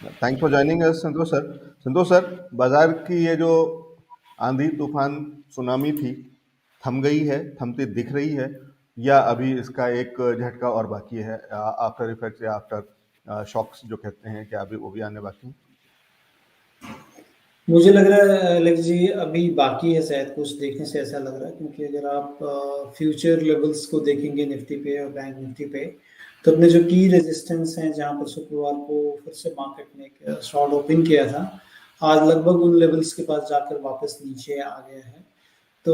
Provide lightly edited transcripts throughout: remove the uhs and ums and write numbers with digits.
Thanks for joining us Santosh sir. Santosh sir, बाजार की ये जो आंधी तूफान सुनामी थी, थम गई है, थमती दिख रही है, या अभी इसका एक झटका और बाकी है? आफ्टर इफेक्ट्स या आफ्टर शॉक्स जो कहते हैं, क्या अभी वो भी आने बाकी हैं? मुझे लग रहा है अलेक्स जी अभी बाकी है, शायद कुछ देखने से ऐसा लग रहा है, क्योंकि अगर आप फ्यूचर लेवल्स को देखेंगे निफ्टी पे और बैंक निफ्टी पे, तो अपने जो की रेजिस्टेंस हैं जहां पर शुक्रवार को फिर से मार्केट ने एक शॉर्ट ओपन किया था, आज लगभग उन लेवल्स के पास जाकर वापस नीचे आ गया है। तो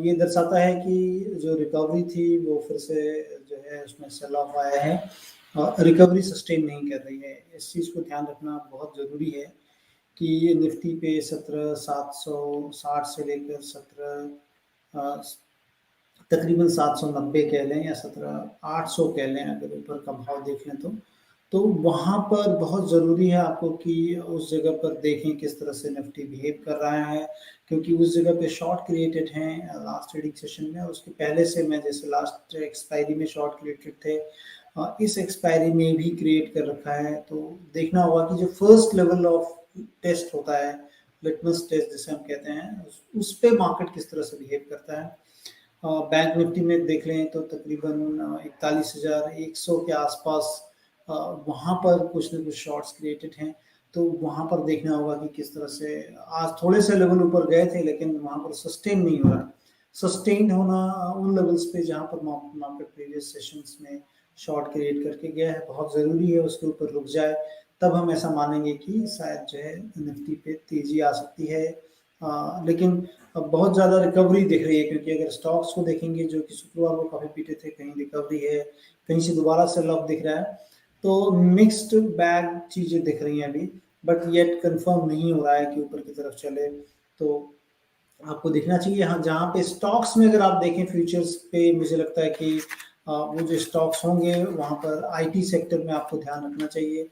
ये दर्शाता है कि जो रिकवरी थी वो फिर से जो है उसमें सेल ऑफ आया है, रिकवरी सस्टेन नहीं कर रही है। इस चीज़ को ध्यान रखना बहुत ज़रूरी है कि निफ्टी पे 17,760 से लेकर 17 तकरीबन 790 कह लें या 17,800 कह लें, अगर ऊपर का भाव देख लें तो वहाँ पर बहुत ज़रूरी है आपको कि उस जगह पर देखें किस तरह से निफ्टी बिहेव कर रहा है, क्योंकि उस जगह पे शॉर्ट क्रिएटेड हैं लास्ट ट्रेडिंग सेशन में, और उसके पहले से मैं जैसे लास्ट एक्सपायरी में शॉर्ट क्रिएटेड थे, इस एक्सपायरी में भी क्रिएट कर रखा है। तो देखना होगा कि जो फर्स्ट लेवल ऑफ टेस्ट होता है, लिटमस टेस्ट जिसे हम कहते हैं, उस पे मार्केट किस तरह से बिहेव करता है। बैंक निफ्टी में देख लें तो तकरीबन 41,100 के आसपास वहाँ पर कुछ ना कुछ शॉर्ट्स क्रिएटेड हैं। तो वहाँ पर देखना होगा कि किस तरह से आज थोड़े से लेवल ऊपर गए थे, लेकिन वहाँ पर सस्टेन नहीं हो रहा। सस्टेन होना उन लेवल्स पे जहाँ पर मार्केट प्रीवियस सेशंस में शॉर्ट क्रिएट करके गया है, बहुत ज़रूरी है उसके ऊपर रुक जाए, तब हम ऐसा मानेंगे कि शायद जो है निफ्टी पे तेज़ी आ सकती है। लेकिन अब बहुत ज़्यादा रिकवरी दिख रही है, क्योंकि अगर स्टॉक्स को देखेंगे जो कि शुक्रवार को काफ़ी पीटे थे, कहीं रिकवरी है, कहीं से दोबारा सेल ऑफ दिख रहा है। तो मिक्स्ड बैग चीज़ें दिख रही हैं अभी, बट येट कंफर्म नहीं हो रहा है कि ऊपर की तरफ चले। तो आपको देखना चाहिए, हाँ, जहाँ पे स्टॉक्स में अगर आप देखें फ्यूचर्स पे, मुझे लगता है कि वो जो स्टॉक्स होंगे वहाँ पर आईटी सेक्टर में आपको ध्यान रखना चाहिए।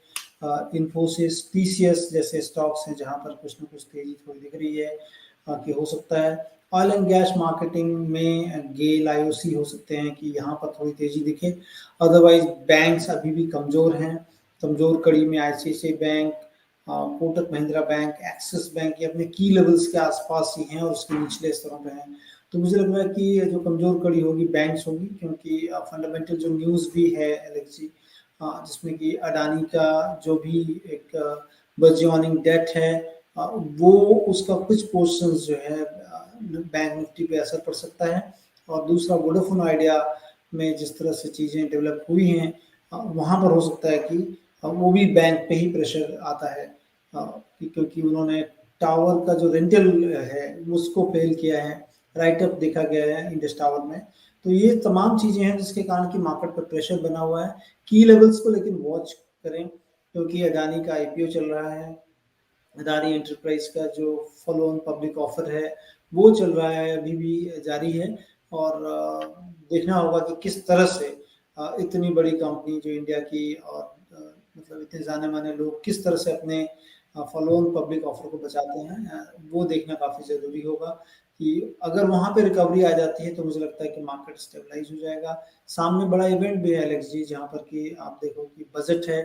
इन्फोसिस, टीसीएस जैसे स्टॉक्स हैं जहाँ पर कुछ ना कुछ तेजी थोड़ी दिख रही है कि हो सकता है। ऑयल एंड गैस मार्केटिंग में गेल, आईओसी हो सकते हैं कि यहाँ पर थोड़ी तेजी दिखे। अदरवाइज बैंक्स अभी भी कमज़ोर हैं, कमज़ोर कड़ी में ICICI bank, Kotak Mahindra bank, axis bank, ये अपने की लेवल्स के आसपास ही हैं और उसके निचले स्तरों पे हैं। तो मुझे लग रहा है कि जो कमज़ोर कड़ी होगी बैंक्स होगी, क्योंकि फंडामेंटल जो न्यूज़ भी है एलेक्स जी, जिसमें कि अडानी का जो भी एक बर्जियोनिंग डेट है, वो उसका कुछ पोर्शन जो है बैंक निफ्टी पे असर पड़ सकता है। और दूसरा वोडाफोन आइडिया में जिस तरह से चीज़ें डेवलप हुई हैं, वहाँ पर हो सकता है कि वो भी बैंक पे ही प्रेशर आता है, क्योंकि उन्होंने टावर का जो रेंटल है उसको फेल किया है, राइट अप देखा गया है इंडस टावर में। तो ये तमाम चीज़ें हैं जिसके कारण कि मार्केट पर प्रेशर बना हुआ है। की लेवल्स को लेकिन वॉच करें, क्योंकि अडानी का आईपीओ चल रहा है, अदानी एंटरप्राइज का जो फॉलो ऑन पब्लिक ऑफर है वो चल रहा है, अभी भी जारी है। और देखना होगा कि किस तरह से इतनी बड़ी कंपनी जो इंडिया की, और मतलब इतने जाने माने लोग किस तरह से अपने फॉलो ऑन पब्लिक ऑफर को बचाते हैं, वो देखना काफ़ी ज़रूरी होगा। कि अगर वहाँ पे रिकवरी आ जाती है तो मुझे लगता है कि मार्केट स्टेबलाइज हो जाएगा। सामने बड़ा इवेंट भी है एलेक्स जी, जहाँ पर कि आप देखो कि बजट है।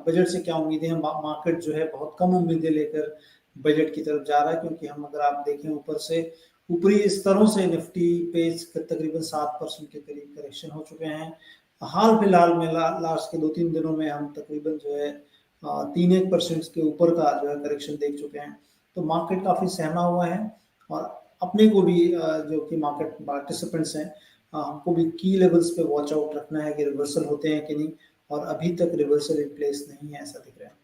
बजट से क्या उम्मीदें हैं, मार्केट जो है बहुत कम उम्मीदें लेकर बजट की तरफ जा रहा है, क्योंकि हम अगर आप देखें ऊपर से ऊपरी स्तरों से निफ्टी पे तकरीबन 7% के करीब करेक्शन हो चुके हैं। हाल फिलहाल में लास्ट के 2-3 दिनों में हम तकरीबन जो है 3-1% के ऊपर का जो है करेक्शन देख चुके हैं। तो मार्केट काफ़ी सहमा हुआ है, और अपने को भी जो कि मार्केट पार्टिसिपेंट्स हैं, हमको भी की लेवल्स पे वॉच आउट रखना है कि रिवर्सल होते हैं कि नहीं, और अभी तक रिवर्सल इन प्लेस नहीं है ऐसा दिख रहा है।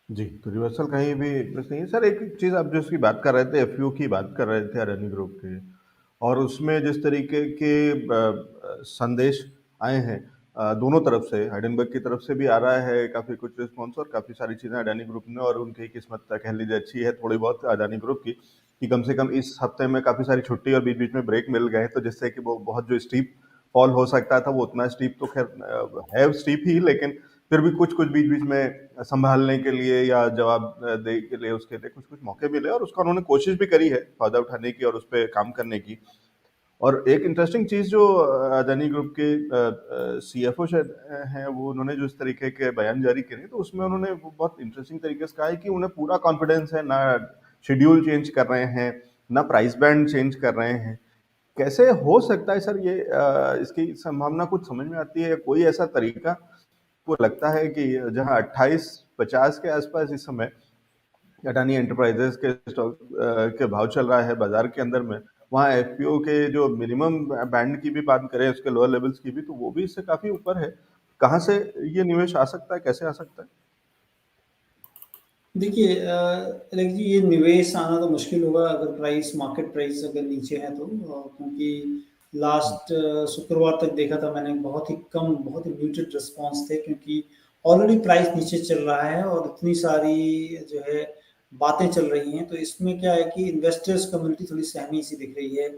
जी, तो रिवर्सल कहीं भी प्लेस नहीं है। सर, एक चीज़ आप जो इसकी बात कर रहे थे, एफयू की बात कर रहे थे अडानी ग्रुप के, और उसमें जिस तरीके के संदेश आए हैं दोनों तरफ से, हाइडेनबर्ग की तरफ से भी आ रहा है काफ़ी कुछ रिस्पॉन्स, और काफ़ी सारी चीज़ें अडानी ग्रुप ने, और उनकी किस्मत कह लीजिए अच्छी है थोड़ी बहुत अडानी ग्रुप की, कि कम से कम इस हफ्ते में काफ़ी सारी छुट्टी और बीच बीच में ब्रेक मिल गए, तो जिससे कि वो बहुत जो स्टीप फॉल हो सकता था वो उतना स्टीप तो खैर है स्टीप ही, लेकिन फिर भी कुछ कुछ बीच बीच में संभालने के लिए या जवाब दे के लिए उसके लिए कुछ कुछ मौके मिले, और उसका उन्होंने कोशिश भी करी है फायदा उठाने की और उस पर काम करने की। और एक इंटरेस्टिंग चीज़ जो अदानी ग्रुप के सीएफओ शायद हैं, वो उन्होंने जो इस तरीके के बयान जारी करे, तो उसमें उन्होंने वो बहुत इंटरेस्टिंग तरीके से कहा है कि उन्हें पूरा कॉन्फिडेंस है, ना शेड्यूल चेंज कर रहे हैं, ना प्राइस बैंड चेंज कर रहे हैं। कैसे हो सकता है सर ये, इसकी संभावना कुछ समझ में आती है? कोई ऐसा तरीका को लगता है कि जहां 28-50 के आसपास इस समय अडानी एंटरप्राइजेस के स्टॉक के भाव चल रहा है बाजार के अंदर में, वहाँ एफपीओ के जो मिनिमम बैंड की भी बात करें, उसके लोअर लेवल्स की भी, तो वो भी इससे काफी ऊपर है। कहाँ से ये निवेश आ सकता है, कैसे आ सकता है? देखिए अलग जी, ये निवेश आना तो मुश्किल होगा अगर प्राइस, मार्केट प्राइस अगर नीचे है तो, क्योंकि लास्ट शुक्रवार तक देखा था मैंने, बहुत ही कम, बहुत ही म्यूटेड रिस्पॉन्स थे, क्योंकि ऑलरेडी प्राइस नीचे चल रहा है और इतनी सारी जो है बातें चल रही हैं, तो इसमें क्या है कि इन्वेस्टर्स कम्युनिटी थोड़ी सहमी सी दिख रही है।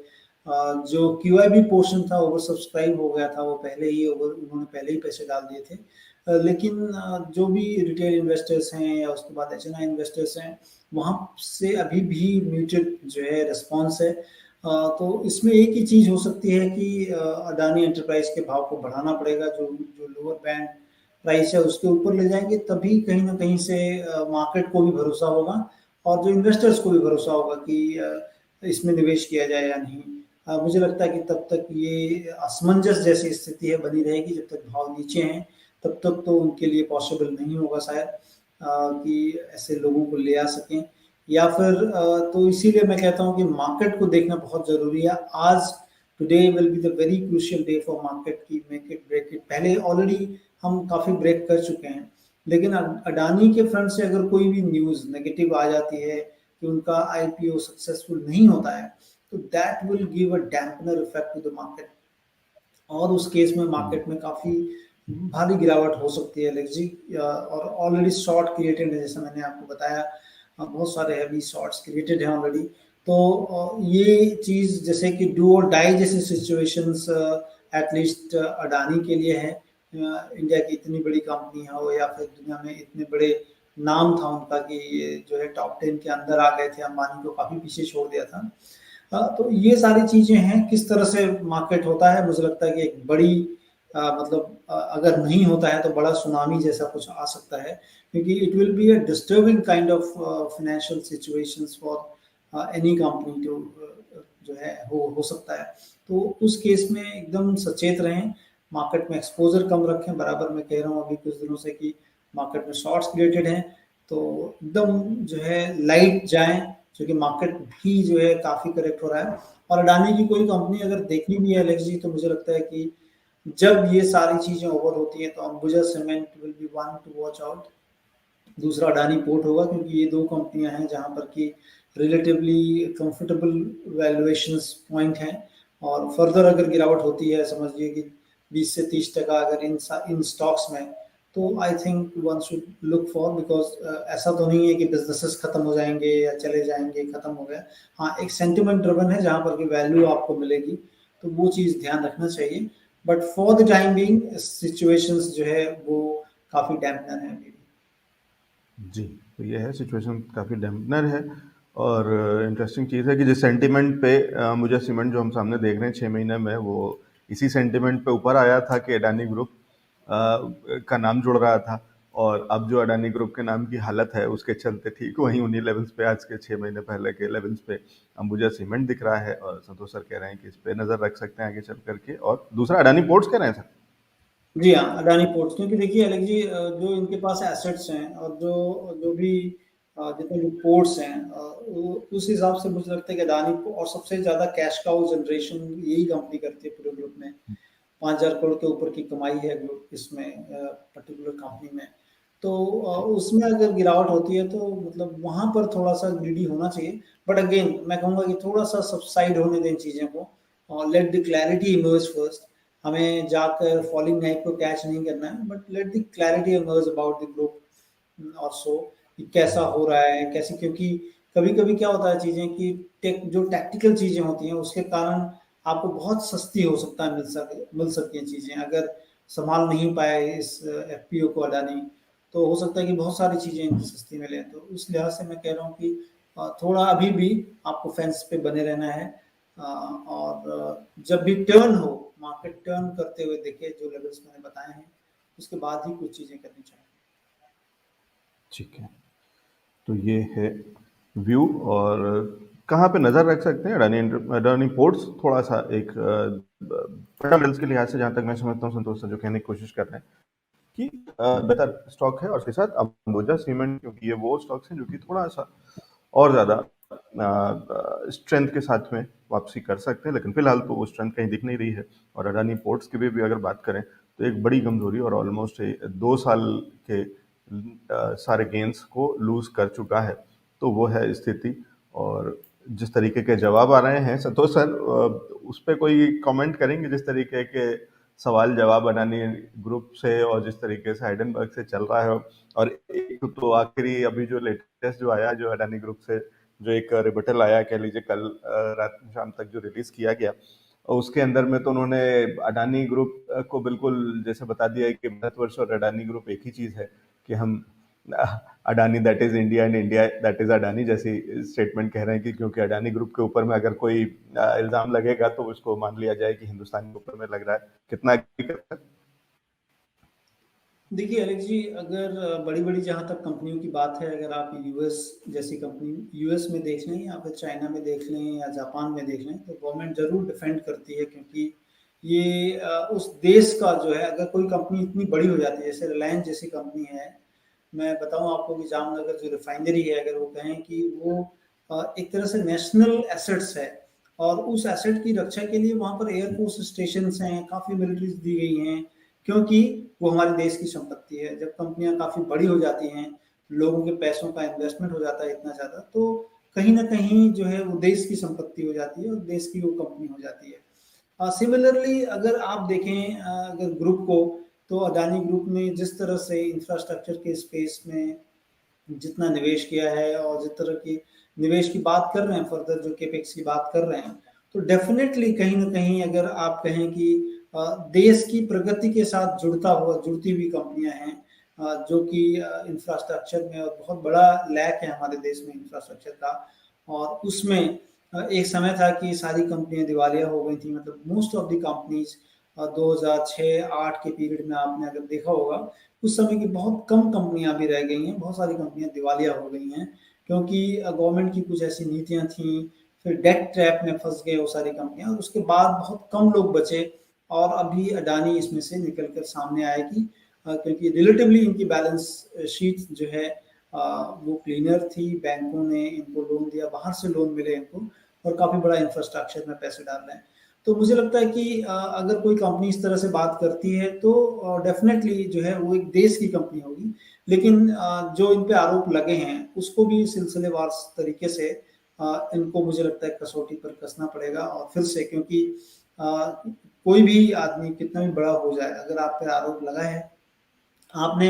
जो क्यूआईबी पोर्शन था ओवर सब्सक्राइब हो गया था, वो पहले ही ओवर, उन्होंने पहले ही पैसे डाल दिए थे। लेकिन जो भी रिटेल इन्वेस्टर्स हैं या उसके बाद एचएनआई इन्वेस्टर्स हैं, वहाँ से अभी भी म्यूटेड जो है रिस्पॉन्स है। तो इसमें एक ही चीज़ हो सकती है कि अडानी एंटरप्राइज के भाव को बढ़ाना पड़ेगा, जो जो लोअर बैंड प्राइस है उसके ऊपर ले जाएंगे, तभी कहीं ना कहीं से मार्केट को भी भरोसा होगा और जो इन्वेस्टर्स को भी भरोसा होगा कि इसमें निवेश किया जाए या नहीं। मुझे लगता है कि तब तक ये असमंजस जैसी स्थिति है बनी रहेगी, जब तक भाव नीचे हैं तब तक तो उनके लिए पॉसिबल नहीं होगा शायद कि ऐसे लोगों को ले आ सकें, या फिर तो इसीलिए मैं कहता हूँ कि मार्केट को देखना बहुत ज़रूरी है आज। Today will be the very crucial day for market की मेक इट ब्रेक इट। पहले ऑलरेडी हम काफ़ी ब्रेक कर चुके हैं, लेकिन अडानी के फ्रंट से अगर कोई भी न्यूज़ नेगेटिव आ जाती है कि उनका आईपीओ सक्सेसफुल नहीं होता है, तो that will give a dampener effect to the market, और उस केस में मार्केट में काफ़ी भारी गिरावट हो सकती है अलेक्स जी। और ऑलरेडी शॉर्ट क्रिएटेड है, जैसा मैंने आपको बताया, बहुत सारे हैवी शॉर्ट्स क्रिएटेड हैं ऑलरेडी। तो ये चीज़ जैसे कि डू और डाई जैसी सिचुएशंस एटलीस्ट अडानी के लिए है। इंडिया की इतनी बड़ी कंपनी हो या फिर दुनिया में इतने बड़े नाम था उनका कि ये जो है टॉप 10 के अंदर आ गए थे, अंबानी को काफ़ी पीछे छोड़ दिया था। तो ये सारी चीज़ें हैं, किस तरह से मार्केट होता है, मुझे लगता है कि एक बड़ी मतलब अगर नहीं होता है तो बड़ा सुनामी जैसा कुछ आ सकता है, क्योंकि it will be a disturbing kind of financial situations for any company to जो है हो सकता है। तो उस केस में एकदम सचेत रहें, मार्केट में एक्सपोजर कम रखें। बराबर मैं कह रहा हूँ अभी कुछ दिनों से कि मार्केट में शॉर्ट्स क्रिएटेड हैं, तो एकदम जो है लाइट जाएं, क्योंकि मार्केट भी जो है काफ़ी करेक्ट हो रहा है। और अडानी की कोई कंपनी अगर देखनी भी है अलेक्स जी, तो मुझे लगता है कि जब ये सारी चीज़ें ओवर होती हैं तो Ambuja cement will be one two watch out. दूसरा अडानी पोर्ट होगा, क्योंकि ये दो कंपनियां हैं जहां पर कि रिलेटिवली कंफर्टेबल वैल्यूएशंस पॉइंट हैं। और फर्दर अगर गिरावट होती है, समझिए कि 20 से 30% अगर इन स्टॉक्स में, तो I think one should look for, because ऐसा तो नहीं है कि बिजनेसेस खत्म हो जाएंगे या चले जाएंगे, खत्म हो गया। हाँ, एक सेंटिमेंट ड्रिवन है जहां पर कि वैल्यू आपको मिलेगी, तो वो चीज़ ध्यान रखना चाहिए। But for the time being situations जो है वो काफ़ी डैम्पनर है अभी। जी, तो ये है सिचुएशन, काफ़ी डैम्पनर है। और इंटरेस्टिंग चीज़ है कि जिस सेंटीमेंट पे मुझे सीमेंट जो हम सामने देख रहे हैं 6 महीने में, वो इसी सेंटीमेंट पे ऊपर आया था कि अडानी ग्रुप का नाम जुड़ रहा था। और अब जो अडानी ग्रुप के नाम की हालत है, उसके चलते ठीक वहीं उन्हीं लेवल्स पे, आज के 6 महीने पहले के लेवल्स पे अंबुजा सीमेंट दिख रहा है। और संतोष सर कह रहे हैं कि इस पे नज़र रख सकते हैं आगे चल करके। और दूसरा अडानी पोर्ट्स कह रहे हैं सर। जी हाँ, अडानी पोर्ट्स, क्योंकि देखिए अलग जी, जो इनके पास एसेट्स हैं और जो जो भी जितने भी पोर्ट्स हैं, उस हिसाब से मुझे लगता है कि अडानी और सबसे ज़्यादा कैश काउ जनरेशन यही कंपनी करती है पूरे ग्रुप में। 5,000 करोड़ के ऊपर की कमाई है ग्रुप इसमें, पर्टिकुलर कंपनी में। तो उसमें अगर गिरावट होती है तो मतलब वहाँ पर थोड़ा सा ग्रीडी होना चाहिए। बट अगेन मैं कहूँगा कि थोड़ा सा सबसाइड होने दें चीज़ों को, और let the clarity emerge first. हमें जाकर फॉलिंग नाइफ को कैच नहीं करना है, but let the clarity emerge about the group और सो, कि कैसा हो रहा है कैसे, क्योंकि कभी कभी क्या होता है चीज़ें कि जो टैक्टिकल चीज़ें होती हैं उसके कारण आपको बहुत सस्ती हो सकता है, मिल सकती हैं चीज़ें, अगर संभाल नहीं पाए इस एफपीओ को अडानी, तो हो सकता है कि बहुत सारी चीज़ें इनकी सस्ती मिले। तो उस लिहाज से मैं कह रहा हूँ कि थोड़ा अभी भी आपको फेंस पे बने रहना है। और जब भी टर्न हो, मार्केट टर्न करते हुए दिखे जो लेवल्स मैंने बताए हैं, उसके बाद ही कुछ चीज़ें करनी चाहिए। ठीक है, तो ये है व्यू। और कहाँ पे नज़र रख सकते हैं अडानी पोर्ट्स? थोड़ा सा एक फंडामेंटल्स के लिहाज से जहाँ तक मैं समझता हूँ संतोष सर जो कहने की कोशिश कर रहे हैं कि बेहतर स्टॉक है, और उसके साथ अंबुजा सीमेंट, क्योंकि ये वो स्टॉक्स हैं जो कि थोड़ा सा और ज़्यादा स्ट्रेंथ के साथ में वापसी कर सकते हैं, लेकिन फिलहाल तो वो स्ट्रेंथ कहीं दिख नहीं रही है। और अडानी पोर्ट्स की भी अगर बात करें तो एक बड़ी कमजोरी, और ऑलमोस्ट 2 साल के सारे गेंस को लूज कर चुका है, तो वो है स्थिति। और जिस तरीके के जवाब आ रहे हैं संतोष सर, उस पर कोई कमेंट करेंगे? जिस तरीके के सवाल जवाब अडानी ग्रुप से और जिस तरीके से हाइडेनबर्ग से चल रहा है, और एक तो आखिरी अभी जो लेटेस्ट जो आया, जो अडानी ग्रुप से जो एक रिबटल आया, कह लीजिए कल रात शाम तक जो रिलीज किया गया, उसके अंदर में तो उन्होंने अडानी ग्रुप को बिल्कुल जैसे बता दिया है कि भारतवर्ष और अडानी ग्रुप एक ही चीज है, कि हम Adani that is India and India that is Adani जैसी स्टेटमेंट कह रहे हैं, कि क्योंकि अडानी ग्रुप के ऊपर में अगर कोई इल्जाम लगेगा तो उसको मान लिया जाए कि हिंदुस्तान के ऊपर में लग रहा है। कितना agree करते हैं? देखिए अलेक्स जी, अगर बड़ी-बड़ी जहाँ तक कंपनियों की बात है, अगर आप यूएस जैसी कंपनी यूएस में देख लें या फिर चाइना में देख लें या जापान में देख लें, तो गवर्नमेंट ज़रूर डिफेंड करती है, क्योंकि ये उस देश का जो है, अगर कोई कंपनी इतनी बड़ी हो जाती है, जैसे रिलायंस जैसी कंपनी है, मैं बताऊँ आपको कि जामनगर जो रिफाइनरी है, अगर वो कहें कि वो एक तरह से नेशनल एसेट्स है, और उस एसेट की रक्षा के लिए वहाँ पर एयरफोर्स स्टेशंस हैं, काफ़ी मिलिट्रीज़ दी गई हैं, क्योंकि वो हमारे देश की संपत्ति है। जब कंपनियां काफी बड़ी हो जाती हैं, लोगों के पैसों का इन्वेस्टमेंट हो जाता है इतना ज्यादा, तो कहीं ना कहीं जो है वो देश की संपत्ति हो जाती है और देश की वो कंपनी हो जाती है। सिमिलरली अगर आप देखें अगर ग्रुप को, तो अदानी ग्रुप ने जिस तरह से इंफ्रास्ट्रक्चर के स्पेस में जितना निवेश किया है और जिस तरह की निवेश की बात कर रहे हैं, फर्दर जो केपेक्स की बात कर रहे हैं, तो डेफिनेटली कहीं ना कहीं अगर आप कहें कि देश की प्रगति के साथ जुड़ती हुई कंपनियां हैं, जो कि इंफ्रास्ट्रक्चर में, और बहुत बड़ा लैक है हमारे देश में इंफ्रास्ट्रक्चर का, और उसमें एक समय था कि सारी कंपनियां दिवालिया हो गई थी, मतलब मोस्ट ऑफ द कंपनीज 2006-8 के पीरियड में आपने अगर देखा होगा, उस समय की बहुत कम कंपनियां भी रह गई हैं, बहुत सारी कंपनियां दिवालिया हो गई हैं, क्योंकि गवर्नमेंट की कुछ ऐसी नीतियां थी, फिर डेट ट्रैप में फंस गए वो सारी कंपनियां, और उसके बाद बहुत कम लोग बचे, और अभी अडानी इसमें से निकल कर सामने आएगी, क्योंकि रिलेटिवली इनकी बैलेंस शीट जो है वो क्लीनर थी, बैंकों ने इनको लोन दिया, बाहर से लोन मिले इनको, और काफ़ी बड़ा इंफ्रास्ट्रक्चर में पैसे डाल रहे हैं। तो मुझे लगता है कि अगर कोई कंपनी इस तरह से बात करती है, तो डेफिनेटली जो है वो एक देश की कंपनी होगी, लेकिन जो इन पे आरोप लगे हैं उसको भी सिलसिलेवार तरीके से इनको मुझे लगता है कसौटी पर कसना पड़ेगा, और फिर से, क्योंकि कोई भी आदमी कितना भी बड़ा हो जाए, अगर आप पे आरोप लगा है, आपने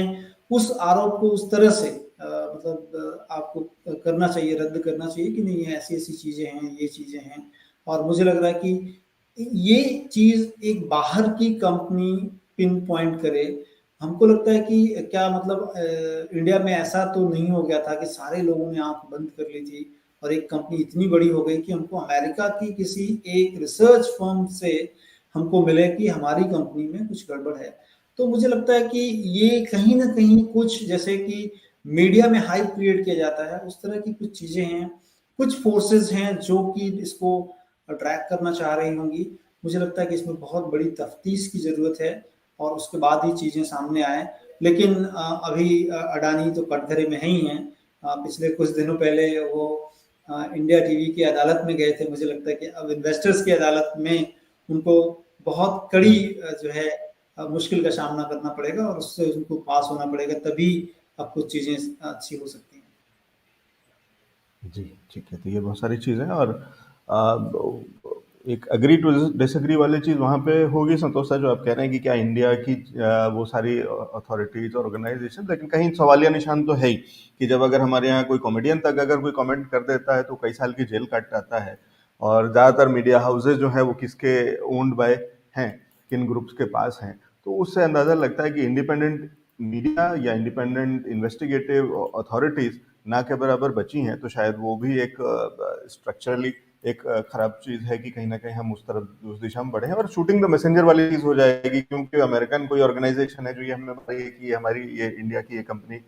उस आरोप को उस तरह से मतलब आपको करना चाहिए, रद्द करना चाहिए कि नहीं, ये ऐसी-ऐसी चीज़ें हैं, ये चीज़ें हैं। और मुझे लग रहा है कि ये चीज़ एक बाहर की कंपनी पिन पॉइंट करे, हमको लगता है कि क्या मतलब इंडिया में ऐसा तो नहीं हो गया था कि सारे लोगों ने आँख बंद कर ली थी और एक कंपनी इतनी बड़ी हो गई कि हमको अमेरिका की किसी एक रिसर्च फर्म से हमको मिले कि हमारी कंपनी में कुछ गड़बड़ है। तो मुझे लगता है कि ये कहीं न कहीं कुछ, जैसे कि मीडिया में हाइप क्रिएट किया जाता है, उस तरह की कुछ चीज़ें हैं, कुछ फोर्सेस हैं जो कि इसको ट्रैक करना चाह रही होंगी। मुझे लगता है कि इसमें बहुत बड़ी तफ्तीश की ज़रूरत है, और उसके बाद ही चीज़ें सामने आएँ। लेकिन अभी अडानी तो कटघरे में ही हैं। पिछले कुछ दिनों पहले वो इंडिया टीवी की अदालत में गए थे। मुझे लगता है कि अब इन्वेस्टर्स की अदालत में उनको बहुत कड़ी जो है मुश्किल का सामना करना पड़ेगा, और उससे उनको पास होना पड़ेगा, तभी अब कुछ चीज़ें अच्छी हो सकती हैं। जी, ठीक है। तो ये बहुत सारी चीज़ें हैं, और एक एग्री टू डिसएग्री वाली चीज़ वहाँ पे होगी संतोष सर, जो आप कह रहे हैं कि क्या इंडिया की वो सारी अथॉरिटीज़ और ऑर्गेनाइजेशन, लेकिन कहीं सवालिया निशान तो है ही कि जब अगर हमारे यहाँ कोई कॉमेडियन तक अगर कोई कमेंट कर देता है तो कई साल की जेल काट जाता है। और ज़्यादातर मीडिया हाउसेज जो है वो किसके ओन्ड बाय हैं, किन ग्रुप्स के पास हैं, तो उससे अंदाज़ा लगता है कि इंडिपेंडेंट मीडिया या इंडिपेंडेंट इन्वेस्टिगेटिव अथॉरिटीज़ ना के बराबर बची हैं, तो शायद वो भी एक स्ट्रक्चरली एक खराब चीज़ है कि कहीं न कहीं हम उस दिशा में बढ़े हैं और शूटिंग द मैसेंजर वाली चीज़ हो जाएगी, क्योंकि अमेरिकन कोई ऑर्गेनाइज़ेशन है जो ये हमें बताइए कि हमारी ये इंडिया की ये कंपनी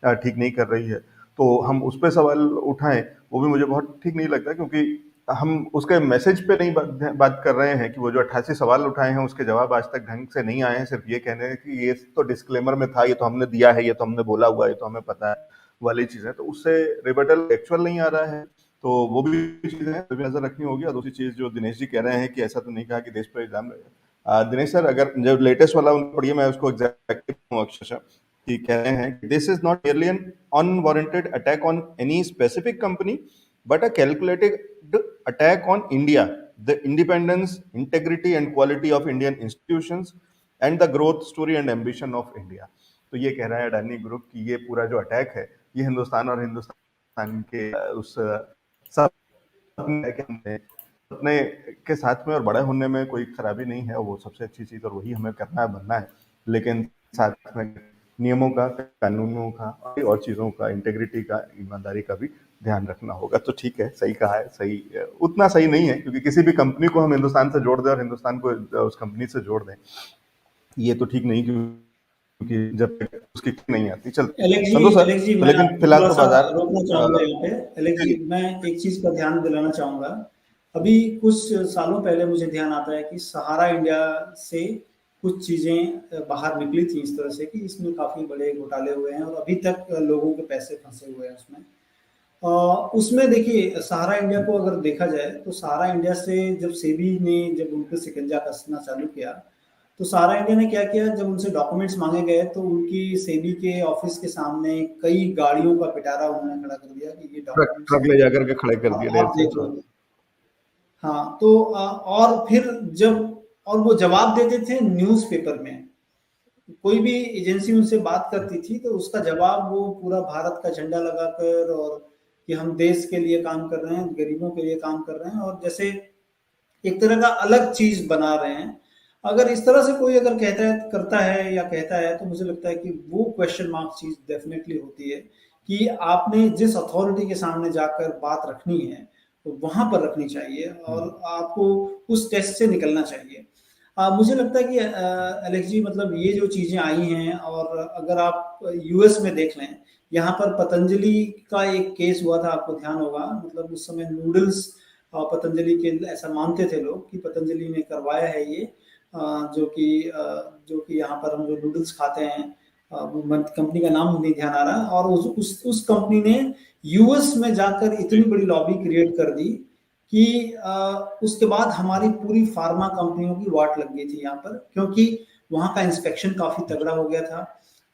ठीक नहीं कर रही है, तो हम उस पे सवाल उठाएँ, वो भी मुझे बहुत ठीक नहीं लगता, क्योंकि हम उसके मैसेज पे नहीं बात कर रहे हैं कि वो जो 88 सवाल उठाए हैं उसके जवाब आज तक ढंग से नहीं आए हैं, सिर्फ ये कहने हैं कि ये तो डिस्क्लेमर में था, ये तो हमने दिया है, ये तो हमने बोला हुआ है, ये तो हमें पता है वाली चीज़ें, तो उससे रिबटल एक्चुअल नहीं आ रहा है। तो वो भी चीज़ें हैं, तो भी नज़र रखनी होगी। और दूसरी चीज़ जो दिनेश जी कह रहे हैं कि ऐसा तो नहीं कहा कि देश पर इल्ज़ाम दिनेश सर, अगर जो लेटेस्ट वाला उनको पढ़िए, मैं उसको एग्जैक्टली अक्षरशः कि कह रहे हैं कि this is not merely an unwarranted attack on any specific company but a calculated attack on India, the independence, integrity and quality of Indian institutions and the growth story and ambition of India। तो ये कह रहा है Adani group की ये पूरा जो attack है ये हिंदुस्तान और हिंदुस्तान के उस सब अपने के साथ में और बड़े होने में कोई खराबी नहीं है, वो सबसे अच्छी चीज़ और वही हमें करना है, बनना है, लेकिन साथ में नियमों का, कानूनों का और चीज़ों का, इंटेग्रिटी का, ईमानदारी का भी ध्यान रखना होगा। तो ठीक है, सही कहा है, सही उतना सही नहीं है, क्योंकि किसी भी कंपनी को हम हिंदुस्तान से जोड़ दें और हिंदुस्तान को उस कंपनी से जोड़ दें, ये तो ठीक नहीं, क्योंकि जब तक उसकी नहीं आती। चल संतोष सर, एलेक्स जी, तो मैं लेकिन आपको फिलहाल तो थोड़ा-सा बाजार रोकना चाहूँगा यहाँ पे। एलेक्स जी, मैं एक चीज़ का ध्यान दिलाना चाहूँगा। अभी कुछ सालों पहले मुझे ध्यान आता है कि सहारा इंडिया से कुछ चीज़ें बाहर निकली थी इस तरह से कि इसमें काफ़ी बड़े घोटाले हुए हैं और अभी तक लोगों के पैसे फँसे हुए हैं उसमें। उसमें देखिए, सहारा इंडिया को अगर देखा जाए तो सहारा इंडिया से जब सेबी ने जब उन पे शिकंजा कसना चालू किया, तो सहारा इंडिया ने क्या किया, जब उनसे डॉक्यूमेंट्स मांगे गए तो उनकी सेबी के ऑफिस के सामने कई गाड़ियों का पिटारा उन्होंने खड़ा कर दिया कि ये ट्रक डॉक्यूमेंट्स ट्रक हैं, ले जाकर के खड़े कर दिए ढेर आप से। देख लो। हाँ, तो और फिर जब और वो जवाब देते थे न्यूज़पेपर में, कोई भी एजेंसी उनसे बात करती थी तो उसका जवाब वो पूरा भारत का झंडा लगाकर और कि हम देश के लिए काम कर रहे हैं, गरीबों के लिए काम कर रहे हैं और जैसे एक तरह का अलग चीज बना रहे हैं। अगर इस तरह से कोई अगर कहता है, करता है या कहता है, तो मुझे लगता है कि वो क्वेश्चन मार्क चीज डेफिनेटली होती है कि आपने जिस अथॉरिटी के सामने जाकर बात रखनी है तो वहां पर रखनी चाहिए और आपको उस टेस्ट से निकलना चाहिए। मुझे लगता है कि एलेक्स जी, मतलब ये जो चीजें आई हैं और अगर आप यूएस में देख लें, यहाँ पर पतंजलि का एक केस हुआ था, आपको ध्यान होगा, मतलब उस समय नूडल्स पतंजलि के ऐसा मानते थे लोग कि पतंजलि ने करवाया है ये, जो कि यहाँ पर हम जो नूडल्स खाते हैं, कंपनी का नाम नहीं ध्यान आ रहा, और उस कंपनी ने यूएस में जाकर इतनी बड़ी लॉबी क्रिएट कर दी कि उसके बाद हमारी पूरी फार्मा कंपनियों की वाट लग गई थी यहाँ पर, क्योंकि वहाँ का इंस्पेक्शन काफी तगड़ा हो गया था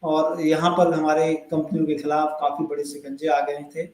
और यहाँ पर हमारे कंपनियों के खिलाफ काफी बड़े शिकंजे आ गए थे।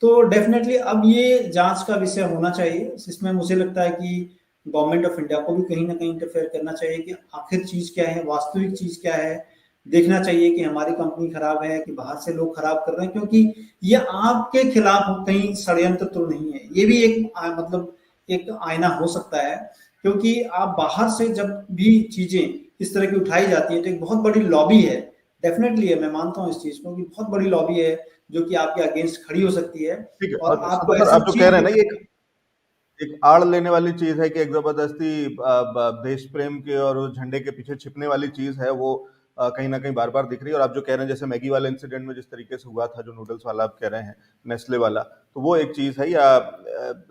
तो डेफिनेटली अब ये जांच का विषय होना चाहिए। इसमें मुझे लगता है कि गवर्नमेंट ऑफ इंडिया को भी कहीं ना कहीं इंटरफेयर करना चाहिए कि आखिर चीज क्या है, वास्तविक चीज क्या है। देखना चाहिए कि हमारी कंपनी खराब है कि बाहर से लोग खराब कर रहे हैं, क्योंकि ये आपके खिलाफ कहीं षड्यंत्र तो नहीं है। ये भी एक मतलब एक आईना हो सकता है, क्योंकि आप बाहर से जब भी चीजें इस तरह की उठाई जाती है तो एक बहुत बड़ी लॉबी है। डेफिनेटली है, मैं मानता हूँ इस चीज को कि बहुत बड़ी लॉबी है जो कि आपके अगेंस्ट खड़ी हो सकती है ठीक है, और और आपको सर ऐसी आप जो कह चीज रहे हैं ना, ये एक आड़ लेने वाली चीज है कि एक जबरदस्ती देश प्रेम के और उस झंडे के पीछे छिपने वाली चीज है, वो कहीं ना कहीं बार बार दिख रही है। और आप जो कह रहे हैं, जैसे मैगी वाले इंसिडेंट में जिस तरीके से हुआ था, जो नूडल्स वाला आप कह रहे हैं, नेस्ले वाला, तो वो एक चीज है, या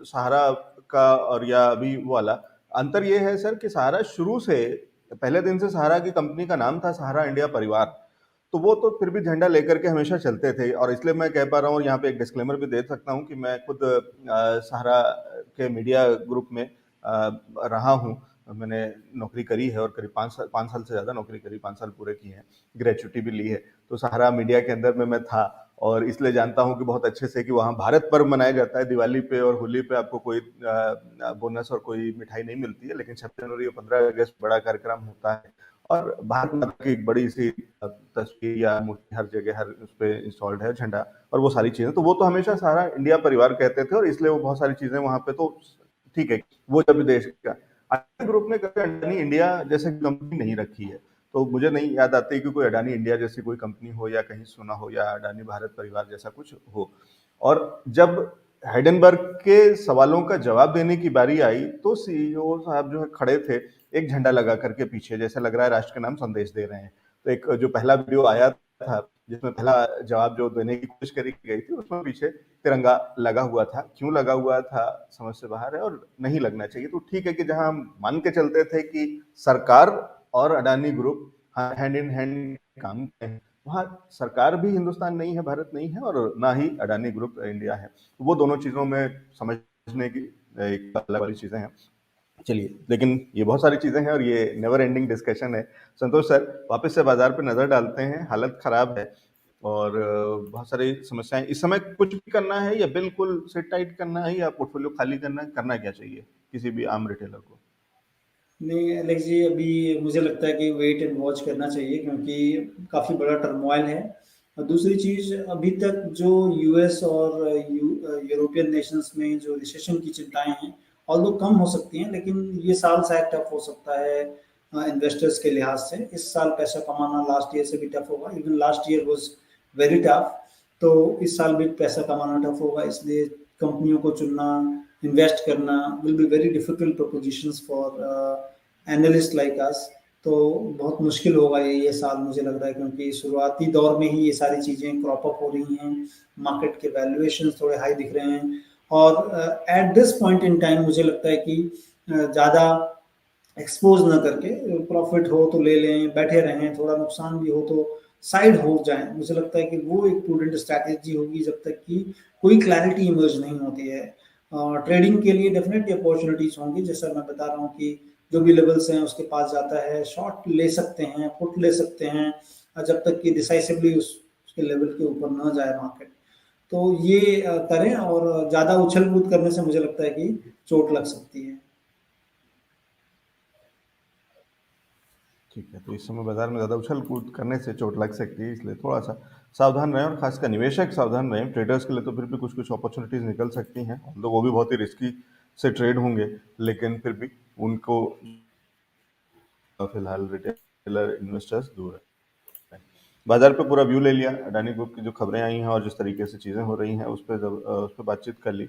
सहारा का और या अभी वो वाला। अंतर ये है सर कि सहारा शुरू से, पहले दिन से सहारा की कंपनी का नाम था सहारा इंडिया परिवार, तो वो तो फिर भी झंडा लेकर के हमेशा चलते थे। और इसलिए मैं कह पा रहा हूँ, और यहाँ पे एक डिस्क्लेमर भी दे सकता हूँ कि मैं खुद सहारा के मीडिया ग्रुप में रहा हूँ। मैंने नौकरी करी है और करीब 5 साल से ज़्यादा नौकरी करी, 5 साल पूरे किए हैं, ग्रेचुटी भी ली है। तो सहारा मीडिया के अंदर में मैं था और इसलिए जानता हूँ कि बहुत अच्छे से कि वहाँ भारत पर्व मनाया जाता है। दिवाली पे और होली पे आपको कोई बोनस और कोई मिठाई नहीं मिलती है, लेकिन 26 जनवरी और 15 अगस्त बड़ा कार्यक्रम होता है और भारत माता की एक बड़ी सी तस्वीर या मूर्ति हर जगह, हर उस पे इंस्टॉल्ड है झंडा और वो सारी चीजें। तो वो तो हमेशा सारा इंडिया परिवार कहते थे और इसलिए वो बहुत सारी चीजें वहां पे तो ठीक है, वो जब देश का अडानी ग्रुप ने कभी अडानी इंडिया जैसे कंपनी नहीं रखी है, तो मुझे नहीं याद आती कि कोई अडानी इंडिया जैसी कोई कंपनी हो या कहीं सुना हो या अडानी भारत परिवार जैसा कुछ हो। और जब हाइडेनबर्ग के सवालों का जवाब देने की बारी आई तो सीईओ साहब जो है खड़े थे एक झंडा लगा करके पीछे, जैसे लग रहा है राष्ट्र के नाम संदेश दे रहे हैं। तो एक जो पहला वीडियो आया था जिसमें पहला जवाब जो देने की कोशिश करी गई थी उसमें पीछे तिरंगा लगा हुआ था। क्यों लगा हुआ था समझ से बाहर है और नहीं लगना चाहिए। तो ठीक है कि जहां हम मान के चलते थे कि सरकार और Adani group hand in hand काम करते हैं, वहाँ सरकार भी हिंदुस्तान नहीं है, भारत नहीं है और ना ही अडानी ग्रुप इंडिया है। वो दोनों चीज़ों में समझने की एक अलग वाली चीज़ें हैं। चलिए, लेकिन ये बहुत सारी चीज़ें हैं और ये नेवर एंडिंग डिस्कशन है। संतोष सर, वापस से बाज़ार पे नज़र डालते हैं, हालत ख़राब है और बहुत सारी समस्याएँ। इस समय कुछ भी करना है या बिल्कुल सिट टाइट करना है या पोर्टफोलियो खाली करना है? करना क्या चाहिए किसी भी आम रिटेलर को? नहीं एलेक्स जी, अभी मुझे लगता है कि वेट एंड वॉच करना चाहिए क्योंकि काफ़ी बड़ा टर्मोइल है। और दूसरी चीज़, अभी तक जो यूएस और यूरोपियन नेशंस में जो रिसेशन की चिंताएं हैं, ऑल्दो कम हो सकती हैं, लेकिन ये साल शायद टफ हो सकता है इन्वेस्टर्स के लिहाज से। इस साल पैसा कमाना लास्ट ईयर से भी टफ होगा, even last year was very tough. तो इस साल भी पैसा कमाना टफ होगा, इसलिए कंपनियों को चुनना, इन्वेस्ट करना will be very difficult propositions for analyst like us. तो बहुत मुश्किल होगा ये साल मुझे लग रहा है, क्योंकि शुरुआती दौर में ही ये सारी चीज़ें क्रॉप अप हो रही हैं, मार्केट के वैल्यूएशन थोड़े हाई दिख रहे हैं और at this point in time मुझे लगता है कि ज़्यादा एक्सपोज ना करके, प्रॉफिट हो तो ले लें, बैठे रहें, थोड़ा नुकसान भी हो तो साइड हो जाएं। मुझे लगता है कि वो एक प्रूडेंट स्ट्रैटेजी होगी जब तक कि कोई क्लैरिटी इमर्ज नहीं होती है। ट्रेडिंग के लिए डेफिनेटली अपॉर्चुनिटीज होंगी, जैसा मैं बता रहा हूँ कि जो भी लेवल्स हैं उसके पास जाता है, शॉर्ट ले सकते हैं, पुट ले सकते हैं, जब तक कि डिसाइसिवली उसके लेवल के ऊपर ना जाए मार्केट। तो ये करें, और ज़्यादा उछल कूद करने से मुझे लगता है कि चोट लग सकती है। ठीक है, तो इस समय बाजार में ज़्यादा उछल कूद करने से चोट लग सकती है, इसलिए थोड़ा सा सावधान रहें और खासकर निवेशक सावधान रहें। ट्रेडर्स के लिए तो फिर भी कुछ कुछ अपॉर्चुनिटीज़ निकल सकती हैं, तो वो भी बहुत ही रिस्की से ट्रेड होंगे, लेकिन फिर भी उनको फिलहाल रिटेलर इन्वेस्टर्स दूर है। बाजार पे पूरा व्यू ले लिया, अडानी ग्रुप की जो खबरें आई हैं और जिस तरीके से चीज़ें हो रही हैं उस पर बातचीत कर ली।